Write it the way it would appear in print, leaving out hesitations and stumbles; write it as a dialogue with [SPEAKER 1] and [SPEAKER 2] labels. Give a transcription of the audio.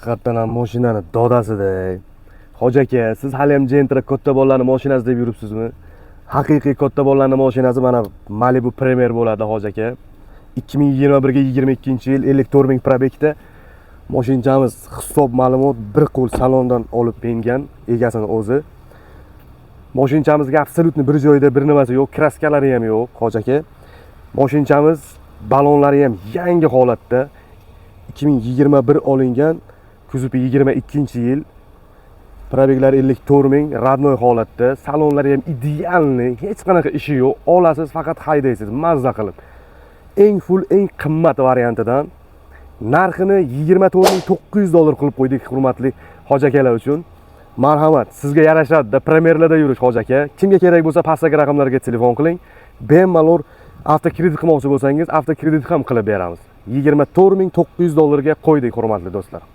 [SPEAKER 1] Haqiqatdan ham mashinani dodasida. Hoji aka, siz hali ham Gentra katta bolalarning mashinasi deb yuribsizmi? Haqiqiy katta bolalarning mashinasi mana Malibu Premier bo'ladi, hoji aka. 2021-22-yil 54 ming probekda mashinamiz hisob ma'lumot bir qo'l salondan olib bergan egasini o'zi. Mashinamizga absolutni bir joyda bir nimasi yo'q, kraskalari ham yo'q, hoji aka. Mashinamiz balonlari ham yangi holatda. 2021 olingan, kuzupi 22-yil. Probeklari 54 ming, radnoy holatda, salonlari ham idealni, hech qanaqa ishi yo'q. Olasiz, faqat haydaysiz, mazza qilib. Eng full, eng qimmat variantidan narxini 24.900 dollar qilib qo'ydik, hurmatli hoji akalar uchun. Marhamat, sizga yarashadi, Premierlarda yurish, hoji aka. Kimga kerak bo'lsa, pastdagi raqamlarga telefon qiling. Bemalol avtokredit qilmoqchi bo'lsangiz, avtokredit ham qilib beramiz. 24.900 dollarga qo'ydik, hurmatli do'stlar.